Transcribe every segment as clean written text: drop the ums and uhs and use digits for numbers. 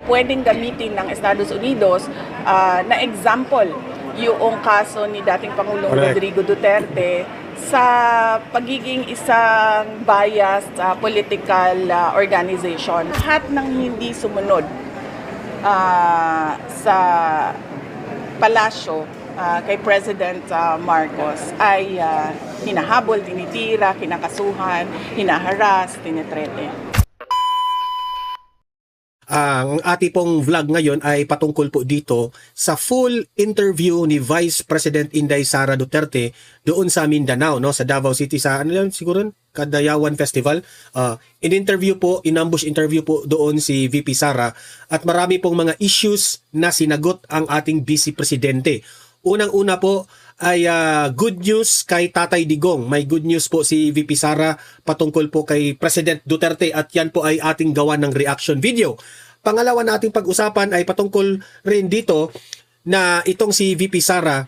pwedeng gamitin ng Estados Unidos na example yung kaso ni dating Pangulong Rodrigo Duterte sa pagiging isang biased political organization. Lahat ng hindi sumunod sa palasyo kay President Marcos ay hinahabol, tinitira, kinakasuhan, hinaharas, tinitrete. Ang ating pong vlog ngayon ay patungkol po dito sa full interview ni Vice President Inday Sara Duterte doon sa Mindanao, no, sa Davao City, sa ano yan siguro, Kadayawan Festival. In-interview po, in-ambush interview po doon si VP Sara at marami pong mga issues na sinagot ang ating Vice Presidente. Unang-una po ay good news kay Tatay Digong. May good news po si VP Sara patungkol po kay President Duterte at yan po ay ating gawa ng reaction video. Pangalawa nating pag-usapan ay patungkol rin dito na itong si VP Sara,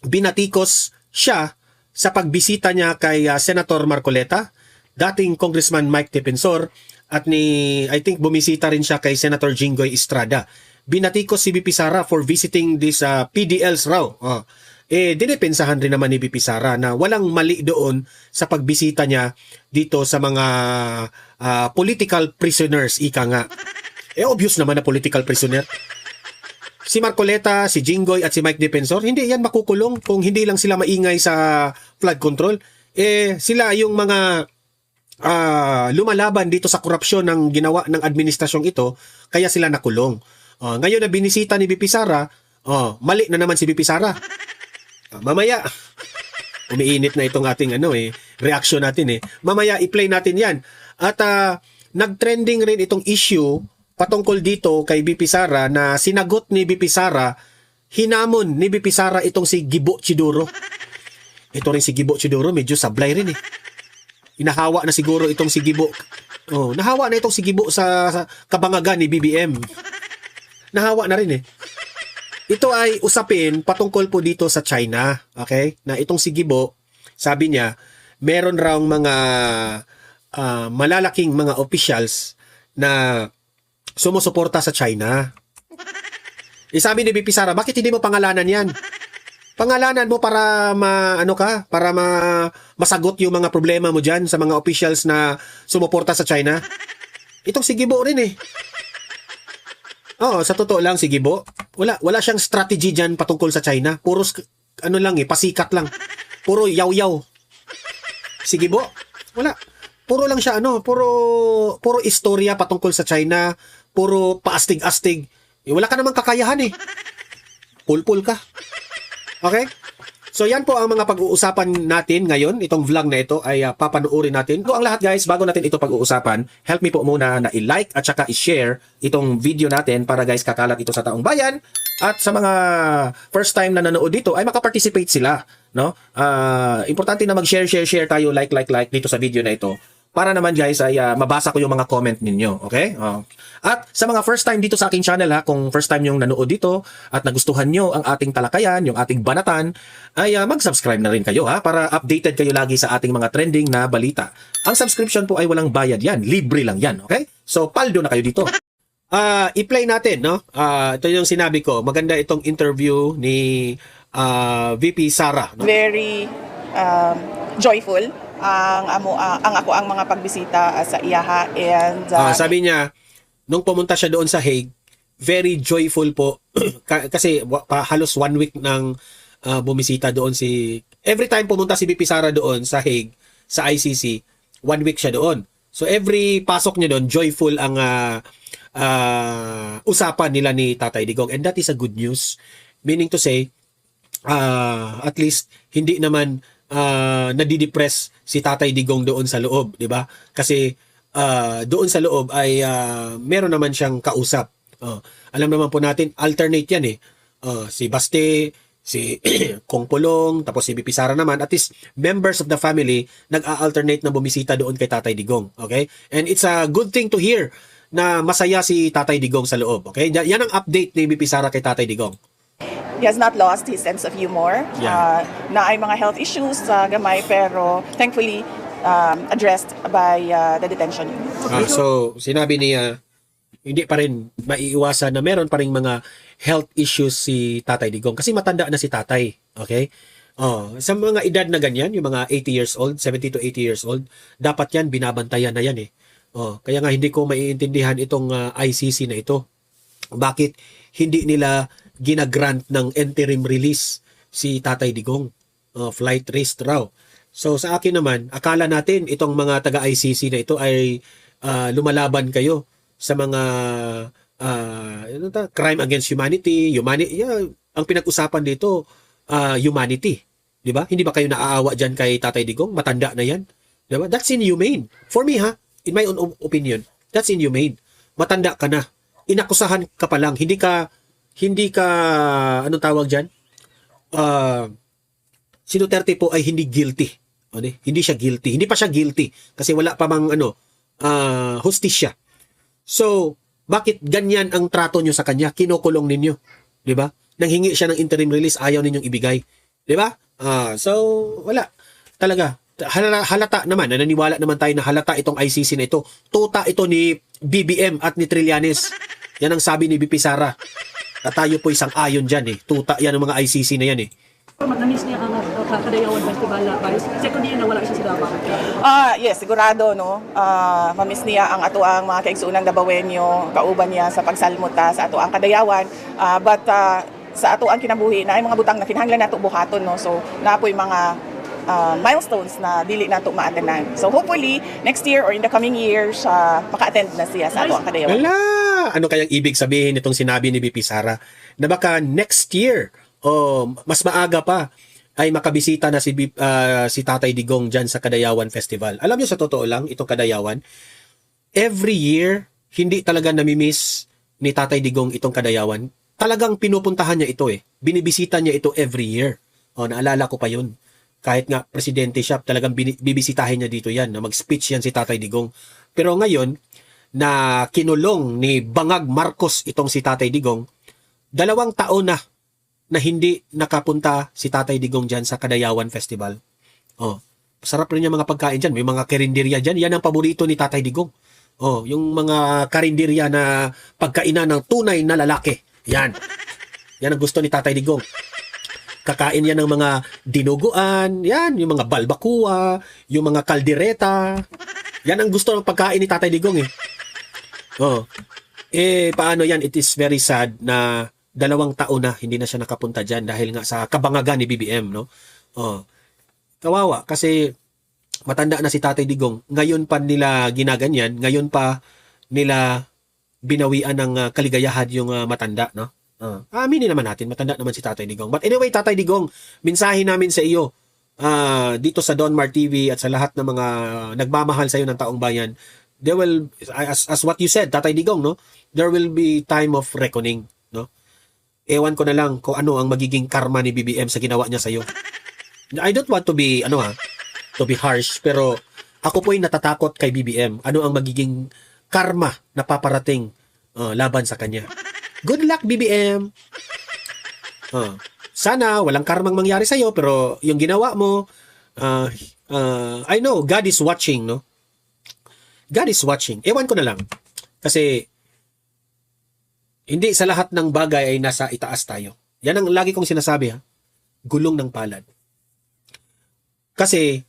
binatikos siya sa pagbisita niya kay Senator Marcoleta, dating Congressman Mike Defensor at I think bumisita rin siya kay Senator Jinggoy Estrada. Binatikos si VP Sara for visiting these PDLs raw. Dinepensahan rin naman ni VP Sara na walang mali doon sa pagbisita niya dito sa mga political prisoners, ika nga. Obvious naman na political prisoner. Si Marcoleta, si Jinggoy at si Mike Defensor, hindi yan makukulong kung hindi lang sila maingay sa flood control. Sila yung mga lumalaban dito sa korupsyon ng ginawa ng administrasyong ito, kaya sila nakulong. Ngayon na binisita ni VP Sara, mali na naman si VP Sara. Mamaya, umiinit na itong ating reaction natin Mamaya i-play natin yan. At nag-trending rin itong issue patungkol dito kay VP Sara na sinagot ni VP Sara, hinamon ni VP Sara itong si Gibo Chiduro. Ito rin si Gibo Chiduro, medyo sablay rin Inahawa na siguro itong si Gibo. Nahawa na itong si Gibo sa kabangagan ni BBM. Nahawa na rin Ito ay usapin patungkol po dito sa China, okay? Na itong si Gibo, sabi niya, meron raw mga malalaking mga officials na sumusuporta sa China. Sabi ni VP Sara, bakit hindi mo pangalanan yan? Pangalanan mo para masagot yung mga problema mo dyan sa mga officials na sumuporta sa China. Itong si Gibo rin sa totoo lang si Gibo, wala siyang strategy dyan patungkol sa China. Puro pasikat lang. Puro yaw-yaw. Si Gibo, wala. Puro lang siya puro istorya patungkol sa China, puro paastig-astig. Wala ka namang kakayahan Pulpul ka. Okay? So yan po ang mga pag-uusapan natin ngayon. Itong vlog na ito ay papanuorin natin. So ang lahat guys, bago natin ito pag-uusapan, help me po muna na i-like at saka i-share itong video natin para guys kakalat ito sa taong bayan. At sa mga first time na nanood dito ay makaparticipate sila. No? Importante na mag-share tayo, like dito sa video na ito. Para naman guys ay mabasa ko yung mga comment ninyo. Okay? At sa mga first time dito sa aking channel kung first time yung nanood dito at nagustuhan nyo ang ating talakayan, yung ating banatan, ay mag-subscribe na rin kayo para updated kayo lagi sa ating mga trending na balita. Ang subscription po ay walang bayad yan. Libre lang yan. Okay? So paldo na kayo dito. I-play natin, no? Ito yung sinabi ko. Maganda itong interview ni VP Sara. No? Very joyful ang ako ang mga pagbisita sa iyaha and sabi niya nung pumunta siya doon sa Hague, very joyful po kasi halos 1 week nang bumisita doon every time pumunta si VP Sara doon sa Hague sa ICC, 1 week siya doon. So every pasok niya doon, joyful ang usapan nila ni Tatay Digong, and that is a good news, meaning to say at least hindi naman nadidepress si Tatay Digong doon sa loob, di ba? Kasi doon sa loob ay meron naman siyang kausap. Alam naman po natin, alternate yan si Baste, si Kong Pulong, tapos si VP Sara naman, at least members of the family nag-alternate na bumisita doon kay Tatay Digong. Okay? And it's a good thing to hear na masaya si Tatay Digong sa loob. Okay? Yan ang update ni VP Sara kay Tatay Digong. he has not lost his sense of humor. Na ay mga health issues gamay pero thankfully addressed by the detention unit. So sinabi niya hindi pa rin maiiwasan na meron pa rin mga health issues si Tatay Digong kasi matanda na si Tatay. Okay? Sa mga edad na ganyan, yung mga 80 years old, 70 to 80 years old, dapat yan binabantayan na yan eh. Kaya nga hindi ko maiintindihan itong ICC na ito. Bakit hindi nila ginagrant ng interim release si Tatay Digong? Flight risk raw. So sa akin naman, akala natin itong mga taga-ICC na ito ay lumalaban kayo sa mga crime against humanity, ang pinag-usapan dito humanity, 'di ba? Hindi ba kayo naaawa diyan kay Tatay Digong? Matanda na 'yan. 'Di ba? That's inhumane. For me in my own opinion, that's inhumane. Matanda ka na. Inakusahan ka pa lang, hindi ka anong tawag diyan? Si Duterte po ay hindi guilty. Hindi siya guilty. Hindi pa siya guilty kasi wala pa mang hustisya. So, bakit ganyan ang trato nyo sa kanya? Kinukulong ninyo, 'di ba? Nanghingi siya ng interim release, ayaw ninyong ibigay, 'di ba? So wala. Talaga halata naman, naniniwala naman tayo na halata itong ICC na ito. Tuta ito ni BBM at ni Trillanes. Yan ang sabi ni BP Sara. At tayo po isang ayon diyan eh. Tuta yan ng mga ICC na yan eh. Matamis niya ang Kadayawan Festival na Vice. Second year na wala siya sa Davao. Yes, sigurado, no. Mamiss niya ang ato ang mga kaigsuunang Davaoenyo, kauban niya sa pagsalmuta sa ato ang Kadayawan. But sa ato ang kinabuhi na ay mga butang na kinahanglan nato buhaton, no. So napoy mga milestones na dili nato maatanan. So hopefully next year or in the coming years maka-attend na siya sa ato ang Kadayawan. Wala! Ano kayang ibig sabihin itong sinabi ni BP Sara? Na baka next year mas maaga pa ay makabisita na si Tatay Digong dyan sa Kadayawan Festival. Alam niyo sa totoo lang, itong Kadayawan, every year, hindi talaga namimiss ni Tatay Digong itong Kadayawan. Talagang pinupuntahan niya ito eh. Binibisita niya ito every year. Naalala ko pa yun. Kahit nga presidente siya, talagang bibisitahin niya dito yan. Na mag-speech yan si Tatay Digong. Pero ngayon, na kinulong ni Bangag Marcos itong si Tatay Digong, 2 taon na hindi nakapunta si Tatay Digong dyan sa Kadayawan Festival. Sarap rin yung mga pagkain dyan. May mga karinderya dyan. Yan ang paborito ni Tatay Digong. Yung mga karinderya na pagkainan ng tunay na lalaki. Yan. Yan ang gusto ni Tatay Digong. Kakain yan ng mga dinuguan. Yan, yung mga balbakua, yung mga kaldereta. Yan ang gusto ng pagkain ni Tatay Digong eh. Paano yan? It is very sad na 2 taon na hindi na siya nakapunta dyan dahil nga sa kabangagan ni BBM, no? Kawawa kasi matanda na si Tatay Digong. Ngayon pa nila ginaganyan, ngayon pa nila binawian ng kaligayahan yung matanda, no? Aminin naman natin, matanda naman si Tatay Digong. But anyway, Tatay Digong, mensahe namin sa iyo dito sa Donmar TV at sa lahat ng mga nagmamahal sa iyo ng taong bayan, there will, as what you said, Tatay Digong, no? There will be time of reckoning, no? Ewan ko na lang kung ano ang magiging karma ni BBM sa ginawa niya sa iyo. I don't want to be to be harsh, pero ako po'y natatakot kay BBM. Ano ang magiging karma na paparating laban sa kanya. Good luck, BBM. Sana walang karmang mangyari sa iyo, pero yung ginawa mo, I know God is watching, no? God is watching. Ewan ko na lang. Kasi hindi sa lahat ng bagay ay nasa itaas tayo. Yan ang lagi kong sinasabi, gulong ng palad. Kasi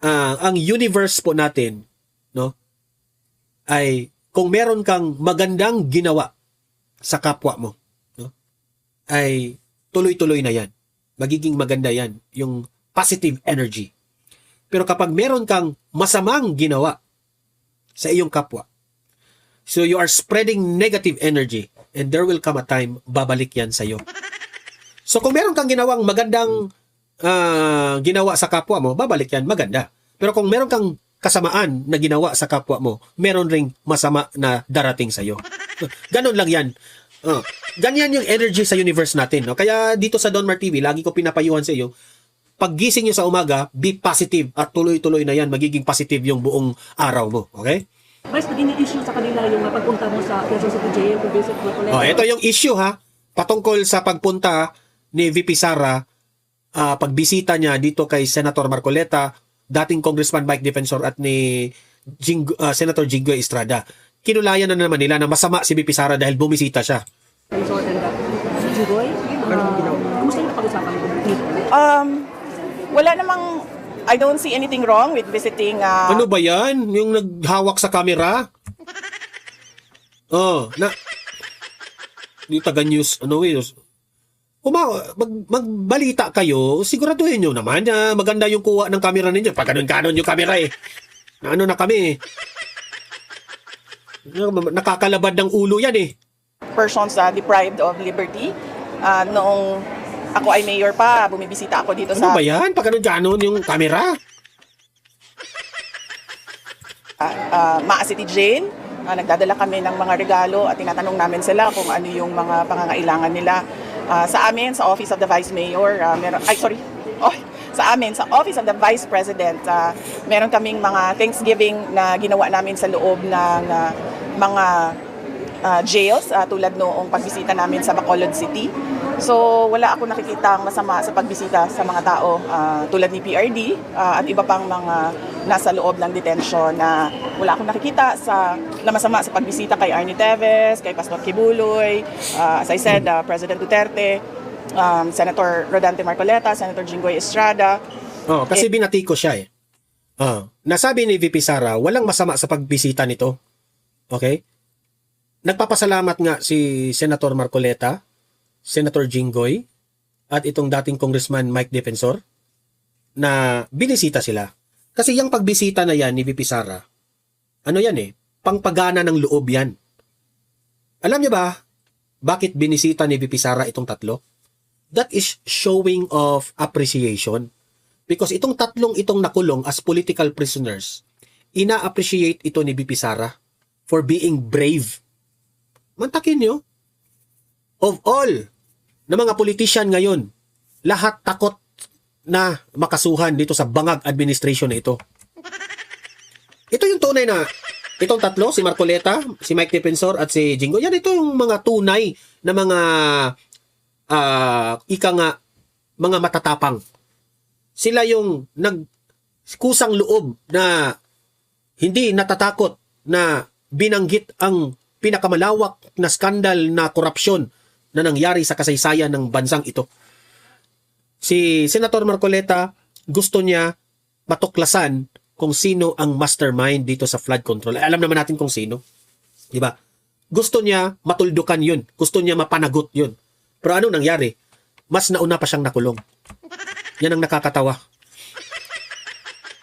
ang universe po natin, no, ay kung meron kang magandang ginawa sa kapwa mo, no, ay tuloy-tuloy na yan. Magiging maganda yan, yung positive energy. Pero kapag meron kang masamang ginawa sa iyong kapwa, so you are spreading negative energy and there will come a time babalik yan sa iyo. So kung meron kang ginawang magandang ginawa sa kapwa mo, babalik yan maganda. Pero kung meron kang kasamaan na ginawa sa kapwa mo, meron ring masama na darating sa iyo. Ganon lang yan. Ganyan yung energy sa universe natin. No? Kaya dito sa Donmar TV, lagi ko pinapayuhan sa iyo, paggising nyo sa umaga, be positive at tuloy-tuloy na yan. Magiging positive yung buong araw mo. Okay? Vice, naging issue sa kanila yung pagpunta mo sa Quezon City Jail to visit Marcoleta. Ito yung issue patungkol sa pagpunta ni VP Sara, pagbisita niya dito kay Senator Marcoleta, dating Congressman Mike Defensor at ni Senator Jinggoy Estrada. kinulayan na naman nila na masama si VP Sara dahil bumisita siya. Resort and that. Si Jigoy, kumusta yung napag-usapan dito? Wala namang, I don't see anything wrong with visiting Ano ba yan? Yung naghawak sa camera? Di taga-news, magbalita kayo, siguraduhin nyo naman na maganda yung kuha ng camera ninyo. Pag ganun-ganon yung camera na ano na kami nakakalabad ng ulo yan persons deprived of liberty. Noong ako ay mayor pa, bumibisita ako dito Ano ba yan? Pag ganun-ganon yung camera? Maa City Jail. Nagdadala kami ng mga regalo at tinatanong namin sila kung ano yung mga pangangailangan nila. Sa amin, sa Office of the Vice Mayor, sa amin, sa Office of the Vice President, meron kaming mga Thanksgiving na ginawa namin sa loob ng mga jails, tulad noong pagbisita namin sa Bacolod City. So wala ako nakikitang masama sa pagbisita sa mga tao tulad ni PRD at iba pang mga nasa loob ng detention na wala akong nakikita na masama sa pagbisita kay Arnie Teves, kay Pastor Kibuloy, as I said, President Duterte, Senator Rodante Marcoleta, Senator Jinggoy Estrada. Kasi binati ko siya nasabi ni VP Sara, walang masama sa pagbisita nito. Okay? Nagpapasalamat nga si Senator Marcoleta, Senator Jinggoy, at itong dating Congressman Mike Defensor na binisita sila. Kasi yung pagbisita na yan ni VP Sara, pangpagana ng loob yan. Alam niyo ba, bakit binisita ni VP Sara itong tatlo? That is showing of appreciation. Because itong tatlong itong nakulong as political prisoners, ina-appreciate ito ni VP Sara for being brave. Mantakin nyo, of all na mga politician ngayon, lahat takot na makasuhan dito sa bangag administration na ito. Ito yung tunay na, itong tatlo, si Marcoleta, si Mike Defensor at si Jingo, yan ito yung mga tunay na mga mga matatapang. Sila yung nagkusang loob na hindi natatakot na binanggit ang pinakamalawak na skandal na korupsyon na nangyari sa kasaysayan ng bansang ito. Si Senator Marcoleta, gusto niya matuklasan kung sino ang mastermind dito sa flood control. Alam naman natin kung sino. Di ba? Gusto niya matuldukan yun. Gusto niya mapanagot yun. Pero anong nangyari? Mas nauna pa siyang nakulong. Yan ang nakakatawa.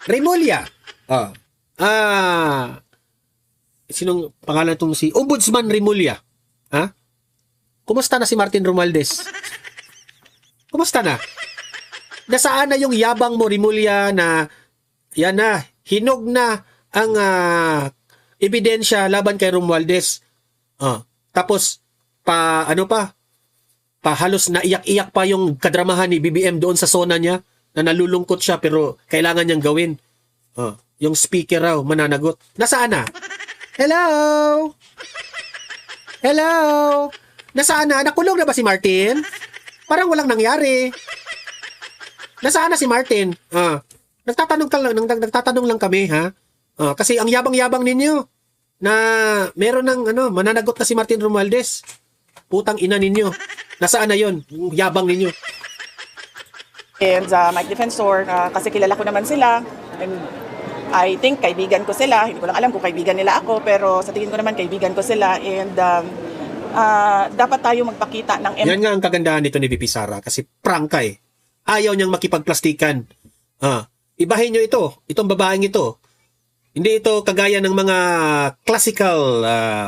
Remulla. Sinong pangalan itong si Ombudsman Remulla? Kumusta na si Martin Romualdez? Kumusta na? Nasaan na yung yabang mo, Remulla, na yan na, hinog na ang ebidensya laban kay Romualdez. Tapos, halos naiyak-iyak pa yung kadramahan ni BBM doon sa zona niya na nalulungkot siya pero kailangan niyang gawin. Yung speaker raw, mananagot. Nasaan na? Hello? Hello? Nasaan na? Nakulong na ba si Martin? Parang walang nangyari. Nasaan na si Martin? Nagtatanong lang kami, ha? Kasi ang yabang-yabang ninyo na meron ng mananagot na si Martin Romualdez. Putang ina ninyo. Nasaan na yon? Yung yabang ninyo. And Mike Defensor, kasi kilala ko naman sila. And I think kaibigan ko sila. Hindi ko lang alam kung kaibigan nila ako, pero sa tingin ko naman kaibigan ko sila. And dapat tayo magpakita ng Yan nga ang kagandahan nito ni VP Sara kasi prangka Ayaw niyang makipagplastikan. Ibahin niyo ito. Itong babaeng ito. Hindi ito kagaya ng mga classical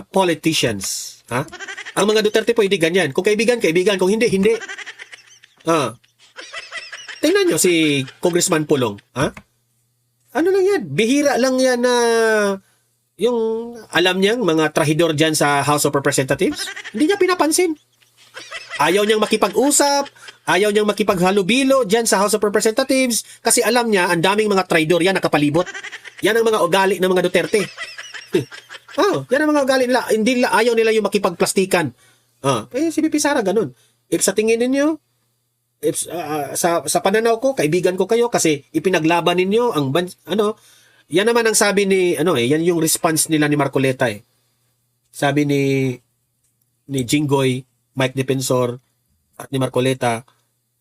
politicians. Ang mga Duterte po hindi ganyan. Kung kaibigan, kaibigan. Kung hindi, hindi. Tingnan niyo si Congressman Pulong. Ano lang yan? Bihira lang yan na yung alam niyang mga trahidor dyan sa House of Representatives. Hindi niya pinapansin. Ayaw niyang makipag-usap. Ayaw niyang makipaghalubilo dyan sa House of Representatives kasi alam niya ang daming mga trahidor yan nakapalibot. Yan ang mga ugali ng mga Duterte. Yan ang mga ugali nila. Hindi nila, ayaw nila yung makipagplastikan. Si VP Sara ganun. If sa tingin ninyo, sa pananaw ko, kaibigan ko kayo kasi ipinaglaban ninyo ang yan naman ang sabi ni yan yung response nila ni Marcoleta sabi ni Jinggoy, Mike Defensor, at ni Marcoleta,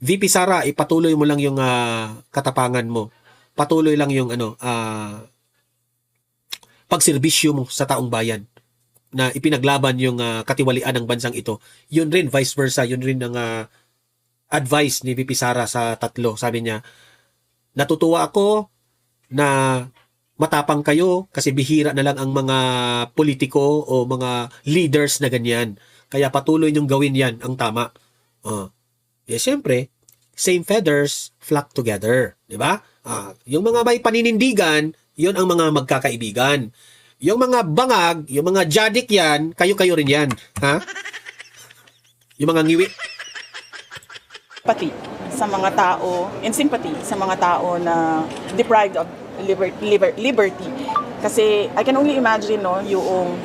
VP Sara, ipatuloy mo lang yung katapangan mo. Patuloy lang yung pagserbisyo mo sa taong bayan na ipinaglaban yung katiwalian ng bansang ito. Yun rin, vice versa, yun rin ang advice ni VP Sara sa tatlo. Sabi niya, natutuwa ako na matapang kayo kasi bihira na lang ang mga politiko o mga leaders na ganyan. Kaya patuloy niyong gawin yan, ang tama. Siyempre, same feathers flock together. Di ba? Yung mga may paninindigan, yun ang mga magkakaibigan. Yung mga bangag, yung mga jadik yan, kayo-kayo rin yan. Ha? Yung mga ngiwi. Pati sa mga tao, and sympathy sa mga tao na deprived of liberty. Kasi I can only imagine, no, yung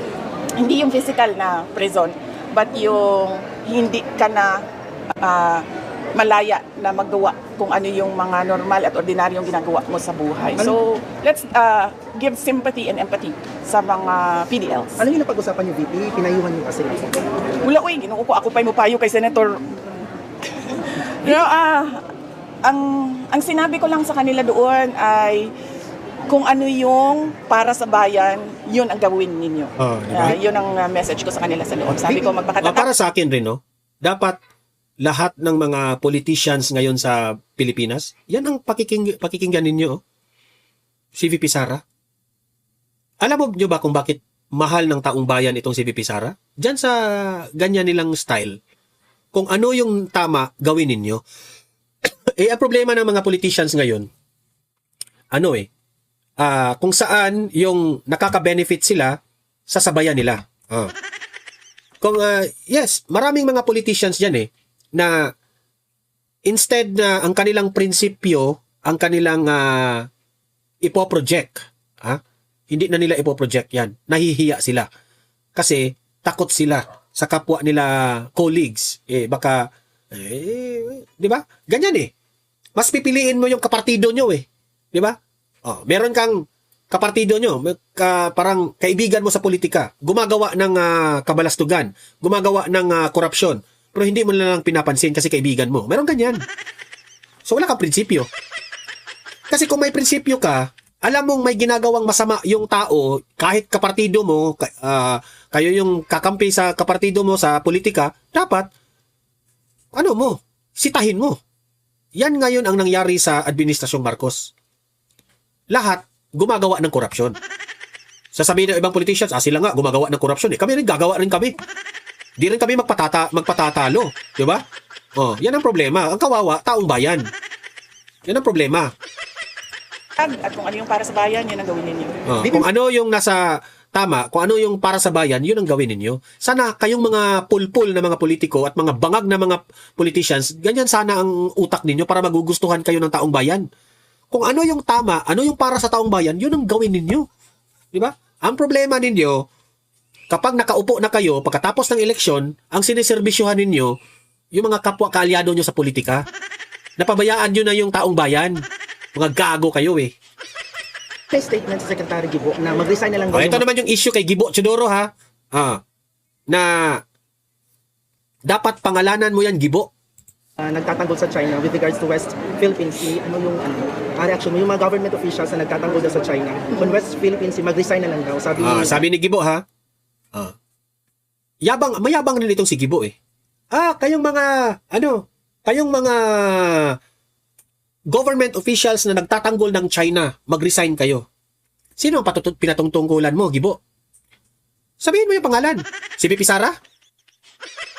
hindi yung physical na prison, but yung hindi ka na malaya na magawa kung ano yung mga normal at ordinaryong ginagawa mo sa buhay. So, let's give sympathy and empathy sa mga PDLs. Ano yung napag-usapan niyo, VP? Pinayuhan niyo kasi. Wala ko ginuo ko ako pa'y mupayo kay Senator. Ang sinabi ko lang sa kanila doon ay kung ano yung para sa bayan, yun ang gawin ninyo. Diba? Yun ang message ko sa kanila sa loob. Sabi ko, magpakatatak. Para sa akin rin, no? Dapat lahat ng mga politicians ngayon sa Pilipinas, yan ang pakikinggan ninyo. Si VP Sara. Alam mo nyo ba kung bakit mahal ng taong bayan itong si VP Sara? Diyan sa ganyan nilang style. Kung ano yung tama, gawin ninyo. Ang problema ng mga politicians ngayon, kung saan yung nakaka-benefit sila, sasabayan nila. Yes, maraming mga politicians dyan na instead na ang kanilang prinsipyo, ang kanilang ipoproject, hindi na nila ipoproject yan. Nahihiya sila. Kasi takot sila sa kapwa nila colleagues. Baka, di ba? Ganyan Mas pipiliin mo yung kapartido nyo di ba? Meron kang kapartido nyo, parang kaibigan mo sa politika, gumagawa ng kabalastugan, gumagawa ng korupsyon, pero hindi mo na lang pinapansin kasi kaibigan mo. Meron ganyan. So wala kang prinsipyo. Kasi kung may prinsipyo ka, alam mong may ginagawang masama yung tao, kahit kapartido mo, kayo yung kakampi sa kapartido mo sa politika, dapat, sitahin mo. Yan ngayon ang nangyari sa Administrasyong Marcos. Lahat gumagawa ng korupsyon. Sasabihin ng ibang politicians, sila nga gumagawa ng korupsyon. Kami rin, gagawa rin kami. Di rin kami magpatatalo. Di ba? Yan ang problema. Ang kawawa, taong bayan. Yan ang problema. At kung ano yung para sa bayan, yun ang gawin ninyo. Kung ano yung nasa tama, kung ano yung para sa bayan, yun ang gawin ninyo. Sana kayong mga pulpul na mga politiko at mga bangag na mga politicians, ganyan sana ang utak ninyo para magugustuhan kayo ng taong bayan. Kung ano yung tama, ano yung para sa taong bayan, yun ang gawin ninyo. Di ba? Ang problema ninyo, kapag nakaupo na kayo, pagkatapos ng eleksyon, ang siniserbisyuhan ninyo, yung mga kapwa kaalyado nyo sa politika. Napabayaan nyo na yung taong bayan. Mga gago kayo May statement sa Secretary Gibo na mag-resign na lang daw. Ito naman yung issue kay Gibo Chodoro na dapat pangalanan mo yan, Gibo. Nagtatanggol sa China with regards to West Philippine Sea. Ano yung reaction mo? Yung mga government officials na nagtatanggol daw sa China. Kung West Philippine Sea, mag-resign na lang daw. Sabi ni Gibo mayabang rin itong si Gibo kayong mga government officials na nagtatanggol ng China, mag-resign kayo. Sino ang pinatungtungkulan mo, Gibo? Sabihin mo yung pangalan. Si VP Sara?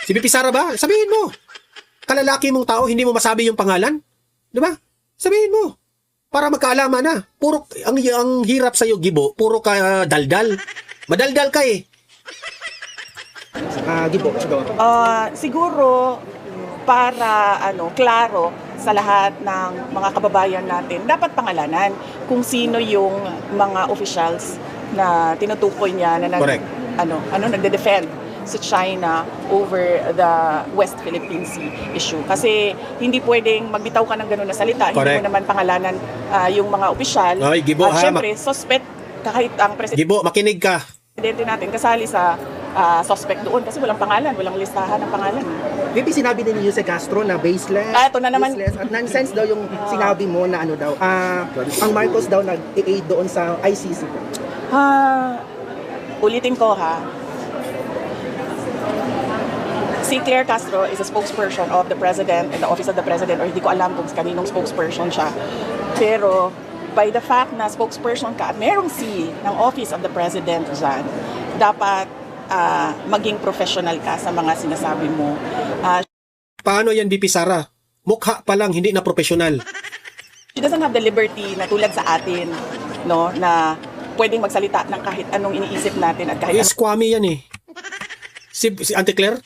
Si VP Sara ba? Sabihin mo. Kalalaki mong tao, hindi mo masabi yung pangalan? Di ba? Sabihin mo. Para magkaalaman na. Puro, ang hirap sa'yo, Gibo, puro ka daldal. Madaldal ka Gibo, siguro. Siguro, para klaro sa lahat ng mga kababayan natin, dapat pangalanan kung sino yung mga officials na tinutukoy niya na nagde-defend sa China over the West Philippine Sea issue. Kasi hindi pwedeng magbitaw ka ng gano'n na salita. Correct. Hindi mo naman pangalanan yung mga opisyal. Gibo, At syempre, suspect kahit ang Gibo, makinig ka. presidente natin kasali sa suspect doon kasi walang pangalan, walang listahan ng pangalan. Maybe sinabi din ni Jose Castro na baseless. Ito na naman. Baseless. At nonsense daw yung sinabi mo na ano daw. Ang Marcos daw nag-aid doon sa ICC. Ulitin ko ha. Si Claire Castro is a spokesperson of the President and the Office of the President, or hindi ko alam kung kaninong spokesperson siya. Pero by the fact na spokesperson ka at merong C ng Office of the President dyan, dapat maging professional ka sa mga sinasabi mo. Paano yan, VP Sara? Mukha pa lang, hindi na profesional. She doesn't have the liberty na tulad sa atin, no, na pwedeng magsalita ng kahit anong iniisip natin at kahit Squammy yan eh. Si Auntie Claire?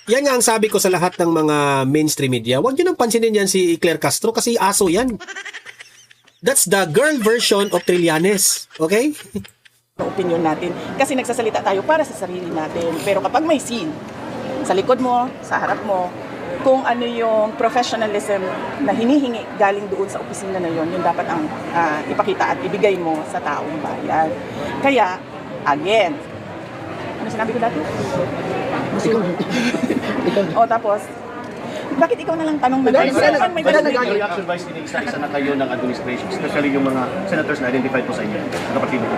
Yan nga ang sabi ko sa lahat ng mga mainstream media. Huwag nyo nang pansinin yan si Claire Castro kasi aso yan. That's the girl version of Trillanes. Okay? opinion natin kasi nagsasalita tayo para sa sarili natin. Pero kapag may scene sa likod mo, sa harap mo, kung ano yung professionalism na hinihingi galing doon sa opisina na yun dapat ang ipakita at ibigay mo sa taong bayan. Kaya, again, ano sinabi ko dati? O tapos, bakit ikaw na lang tanong na Wala may reaction wise din isa na kayo ng administration, especially yung mga senators na identified po sa inyo, na partido po.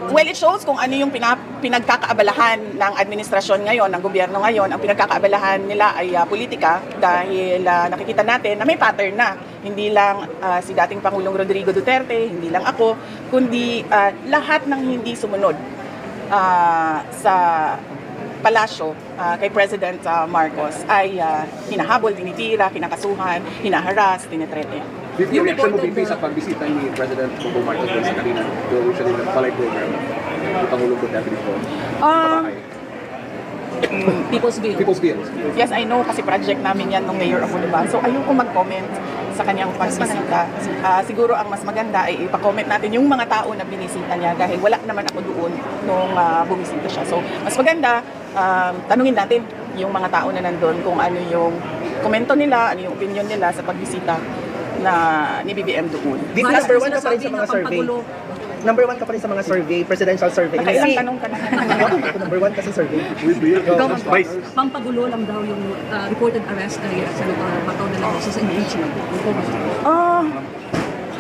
Well, it shows kung ano yung pinagkakaabalahan ng administrasyon ngayon, ng gobyerno ngayon. Ang pinagkakaabalahan nila ay politika dahil nakikita natin na may pattern na. Hindi lang si dating Pangulong Rodrigo Duterte, hindi lang ako, kundi lahat ng hindi sumunod sa palasyo kay President Marcos ay hinahabol, tinitira, kinakasuhan, hinaharas, tinitrete. Yung reaction mo, VP, sa pagbisita ni President Bongbong Marcos sa kanina, doon siya ng palay program ni Pangulong Duterte dito. People's Bill. People's Bill. Yes, I know kasi project namin yan nung Mayor ako, diba? So ayoko mag-comment sa kanyang pagbisita. Siguro ang mas maganda ay ipa-comment natin yung mga tao na binisita niya dahil wala naman ako doon nung bumisita siya. So mas maganda, tanungin natin yung mga tao na nandun kung ano yung komento nila, ano yung opinion nila sa pagbisita na ni BBM doon. Number one ka pa rin sa mga survey. Number one ka pa rin sa mga survey, presidential survey. Nakailang tanong ka na. Number one ka sa survey. Pampagulo lang daw yung reported arrest kay Senator Bato de la Rosa sa impeachment.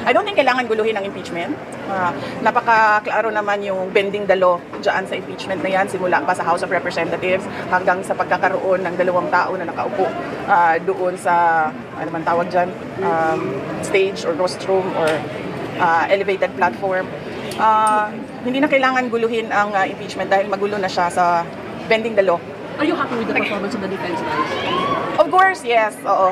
I don't think kailangan guluhin ang impeachment. Napaka-klaro naman yung bending the law dyan sa impeachment na yan, simula pa sa House of Representatives hanggang sa pagkakaroon ng dalawang tao na nakaupo doon sa, ano man tawag dyan, stage or rostrum or elevated platform. Hindi na kailangan guluhin ang impeachment dahil magulo na siya sa bending the law. Are you happy with the performance of the defense lawyers? Of course, yes. Oo.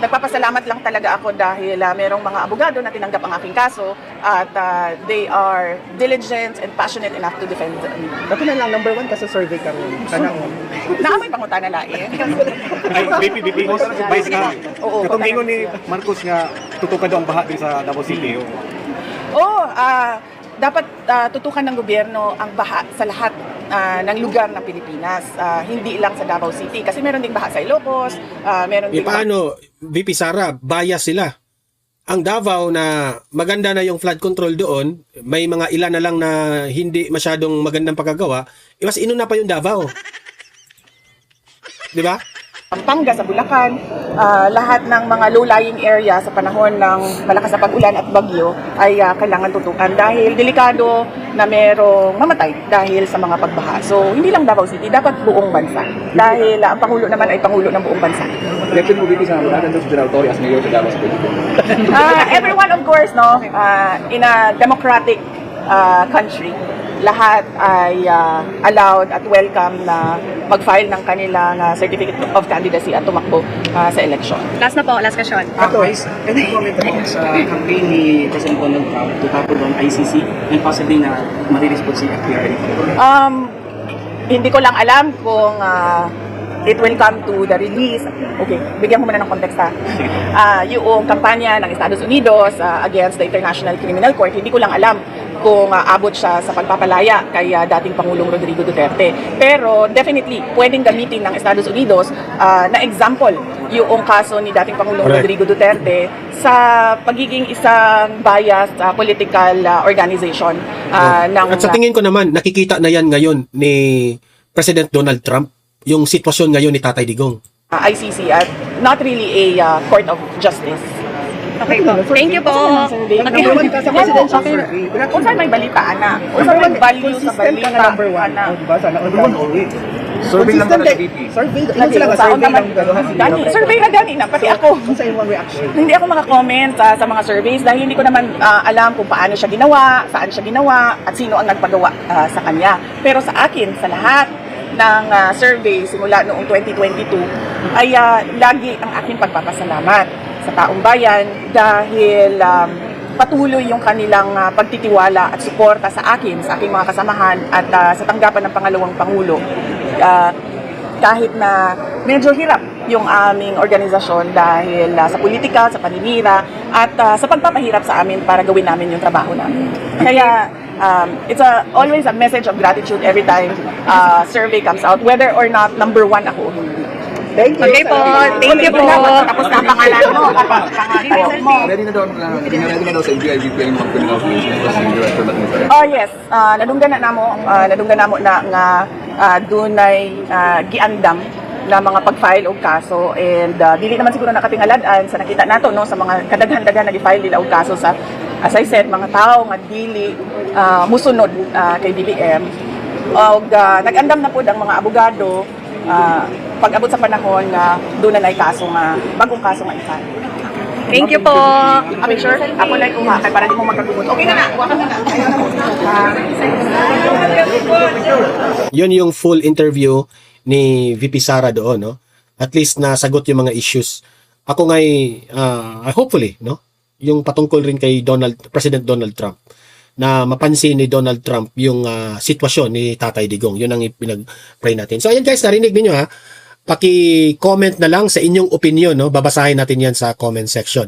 Nagpapasalamat lang talaga ako dahil merong mga abogado na tinanggap ang aking kaso at they are diligent and passionate enough to defend me. Dati na lang, number one ka sa survey ka rin. Naamoy pangutan na lain. Ay, BP, Vice ka. Oo, Katong ingon ni Marcos nga tutukan daw ang baha din sa Davao City. Dapat tutukan ng gobyerno ang baha sa lahat ng lugar ng Pilipinas. Hindi lang sa Davao City. Kasi meron ding baha sa Ilocos, meron ding Paano, VP Sara, bias sila. Ang Davao na maganda na yung flood control doon, may mga ilan na lang na hindi masyadong magandang pagkagawa, mas inuna pa yung Davao. Di ba? Pampanga sa Bulacan, lahat ng mga low-lying area sa panahon ng malakas na pag-ulan at bagyo ay kailangan tutukan dahil delikado na merong mamatay dahil sa mga pagbaha. So, hindi lang Davao City, dapat buong bansa. Dahil ang Pangulo naman ay Pangulo ng buong bansa. Reaction mo, VP, sa mga nandun sa General Torre as mayor sa Davao City. Everyone, of course, no, in a democratic country, lahat ay allowed at welcome na mag-file ng kanilang certificate of candidacy at tumakbo sa election. Last na po, last question. Vice, any comment mo sa campaign ni President Donald Trump to topple down ICC and possibly na mariresponse si FBI? Hindi ko lang alam kung it will come to the release. Okay, bigyan ko muna ng context ha. Yung kampanya ng Estados Unidos against the International Criminal Court, hindi ko lang alam kung abot siya sa pagpapalaya kay dating Pangulong Rodrigo Duterte. Pero definitely, pwedeng gamitin ng Estados Unidos na example yung kaso ni dating Pangulong Correct. Rodrigo Duterte sa pagiging isang biased political organization ng At sa tingin ko naman, nakikita na yan ngayon ni President Donald Trump, yung sitwasyon ngayon ni Tatay Digong. ICC at not really a court of justice. Okay po. Thank you po. Number one ka sa presidential survey. Kung saan may balita, ana. Kung saan may value sa Consistent ka balita, na number one. ana. Oh, diba? Sana number one always. Survey lang Consistent talaga, kay- VP. Survey, Lagi, ilan sila nga? sa Survey naman, lang gano'n. Dani, survey na Dani na, pati ako. Kung sa iyong reaction. Hindi ako makakomment sa mga surveys dahil hindi ko naman alam kung paano siya ginawa, saan siya ginawa, at sino ang nagpagawa sa kanya. Pero sa akin, sa lahat ng survey simula noong 2022, ay lagi ang aking pagpapasalamat sa taong bayan dahil patuloy yung kanilang pagtitiwala at suporta sa akin, sa aking mga kasamahan at sa tanggapan ng pangalawang Pangulo. Kahit na medyo hirap yung aming organisasyon dahil sa politika, sa paninira, at sa pagpapahirap sa amin para gawin namin yung trabaho namin. Kaya it's always a message of gratitude every time survey comes out, whether or not number one ako o hindi. Thank you. Okay po. Thank you po. Tapos na ang pangalan mo, pangalan mo. Ready na daw sa NBI-VP ang mag-pinag director natin sa Oh yes, nadunggan na mo na nga dunay giandam na mga pag-file og kaso, and dili naman siguro nakatingaladan sa nakita nato no sa mga kadaghan-daghan na gi-file nila og kaso sa, as I said, mga tao nga dili musunod kay BBM, og nag-andam na pud ang mga abogado pag-abot sa panahon na doon na kaso nga bagong kaso nga i-file. Thank you po. Abi sure, ako lang kuha kay para di mo magkagugot. Okay na na, kuha ka na. Yun yung full interview ni VP Sara doon, no? At least nasagot yung mga issues. Ako nga'y, hopefully, no? Yung patungkol rin kay President Donald Trump, na mapansin ni Donald Trump yung sitwasyon ni Tatay Digong. Yun ang pinag-pray natin. So, ayan guys, narinig ninyo ha. Paki-comment na lang sa inyong opinion, no? Babasahin natin yan sa comment section.